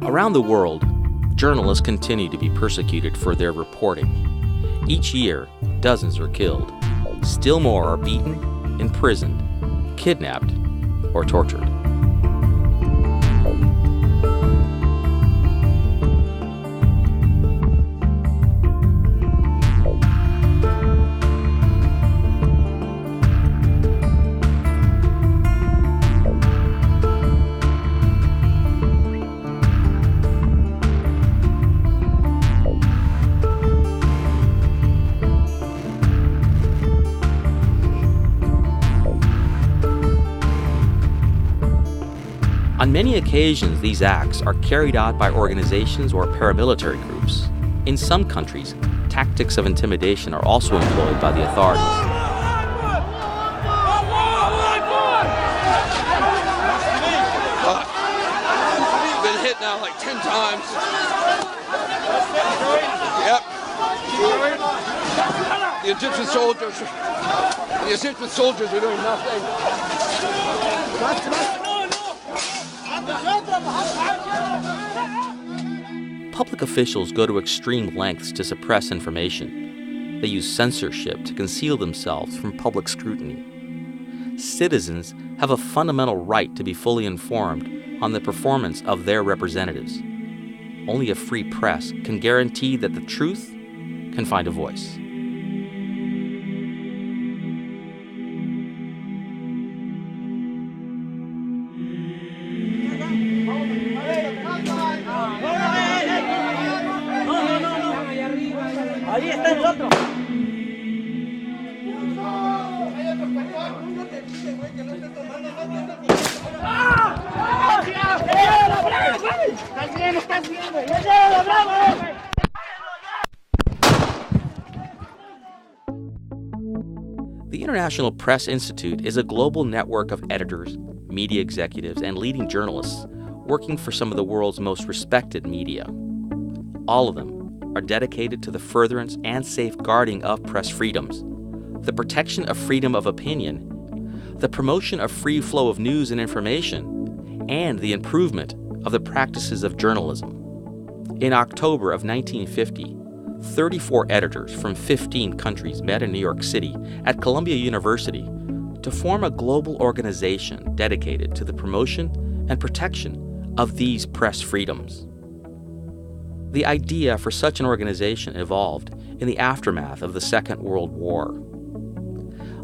Around the world, journalists continue to be persecuted for their reporting. Each year, dozens are killed. Still more are beaten, imprisoned, kidnapped, or tortured. On many occasions, these acts are carried out by organizations or paramilitary groups. In some countries, tactics of intimidation are also employed by the authorities. Been hit now like 10 times. Yep. The Egyptian soldiers are doing nothing. Public officials go to extreme lengths to suppress information. They use censorship to conceal themselves from public scrutiny. Citizens have a fundamental right to be fully informed on the performance of their representatives. Only a free press can guarantee that the truth can find a voice. The International Press Institute is a global network of editors, media executives, and leading journalists working for some of the world's most respected media. All of them are dedicated to the furtherance and safeguarding of press freedoms, the protection of freedom of opinion, the promotion of free flow of news and information, and the improvement of the practices of journalism. In October of 1950, 34 editors from 15 countries met in New York City at Columbia University to form a global organization dedicated to the promotion and protection of these press freedoms. The idea for such an organization evolved in the aftermath of the Second World War.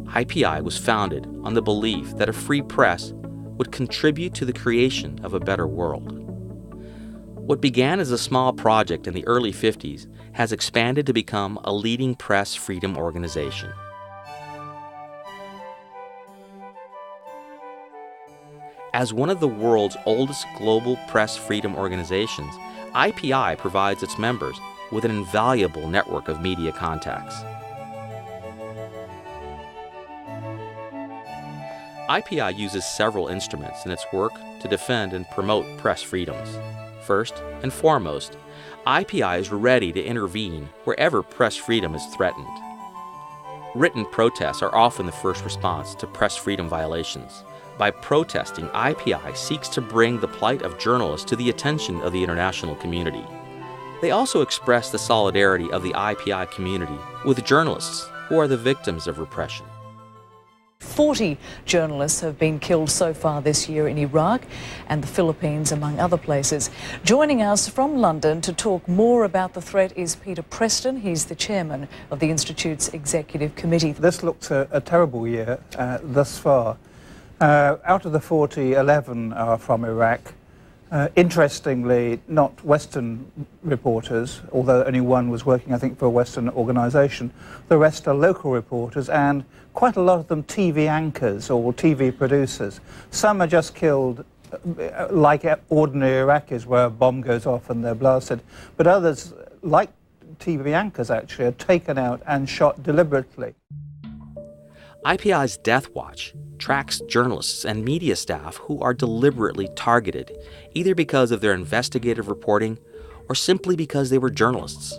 IPI was founded on the belief that a free press would contribute to the creation of a better world. What began as a small project in the early 50s has expanded to become a leading press freedom organization. As one of the world's oldest global press freedom organizations, IPI provides its members with an invaluable network of media contacts. IPI uses several instruments in its work to defend and promote press freedoms. First and foremost, IPI is ready to intervene wherever press freedom is threatened. Written protests are often the first response to press freedom violations. By protesting, IPI seeks to bring the plight of journalists to the attention of the international community. They also express the solidarity of the IPI community with journalists who are the victims of repression. 40 journalists have been killed so far this year in Iraq and the Philippines, among other places. Joining us from London to talk more about the threat is Peter Preston. He's the chairman of the Institute's Executive Committee. This looks a terrible year thus far. Out of the 40, 11 are from Iraq. Interestingly, not Western reporters, although only one was working, I think, for a Western organisation. The rest are local reporters, and quite a lot of them TV anchors or TV producers. Some are just killed like ordinary Iraqis where a bomb goes off and they're blasted. But others, like TV anchors actually, are taken out and shot deliberately. IPI's Death Watch tracks journalists and media staff who are deliberately targeted, either because of their investigative reporting or simply because they were journalists.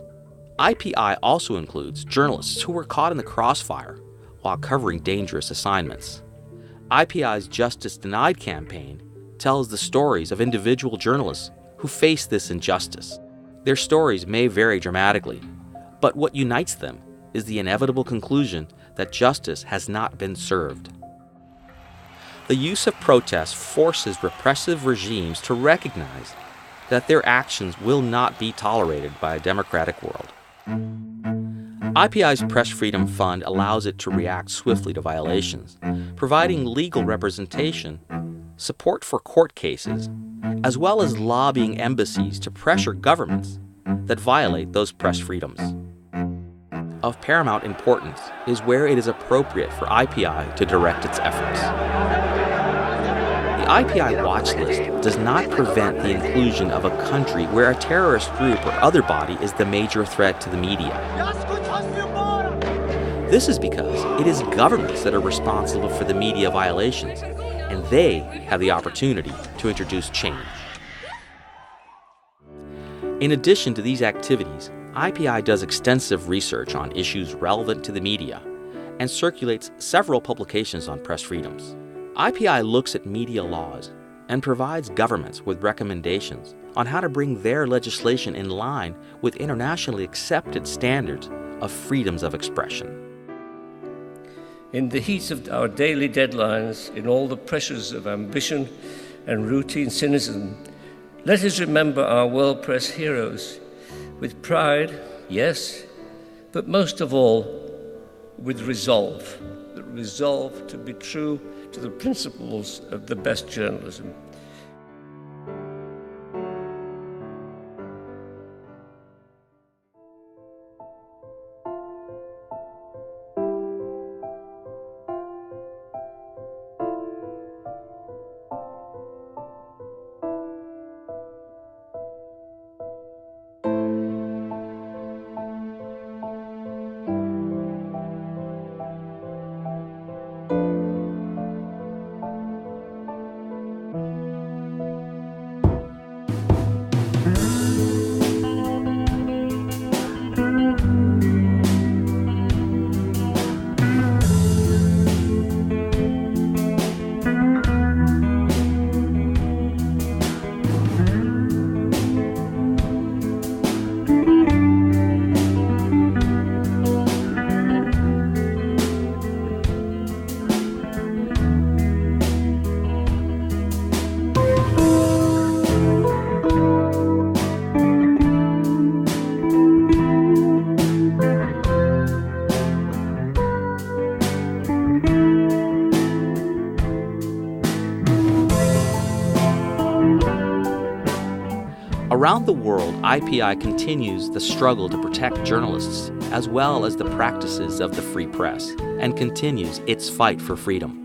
IPI also includes journalists who were caught in the crossfire while covering dangerous assignments. IPI's Justice Denied campaign tells the stories of individual journalists who face this injustice. Their stories may vary dramatically, but what unites them is the inevitable conclusion that justice has not been served. The use of protests forces repressive regimes to recognize that their actions will not be tolerated by a democratic world. IPI's Press Freedom Fund allows it to react swiftly to violations, providing legal representation, support for court cases, as well as lobbying embassies to pressure governments that violate those press freedoms. Of paramount importance is where it is appropriate for IPI to direct its efforts. The IPI watch list does not prevent the inclusion of a country where a terrorist group or other body is the major threat to the media. This is because it is governments that are responsible for the media violations, and they have the opportunity to introduce change. In addition to these activities, IPI does extensive research on issues relevant to the media and circulates several publications on press freedoms. IPI looks at media laws and provides governments with recommendations on how to bring their legislation in line with internationally accepted standards of freedoms of expression. In the heat of our daily deadlines, in all the pressures of ambition and routine cynicism, let us remember our world press heroes with pride, yes, but most of all, with resolve. The resolve to be true to the principles of the best journalism. Around the world, IPI continues the struggle to protect journalists as well as the practices of the free press and continues its fight for freedom.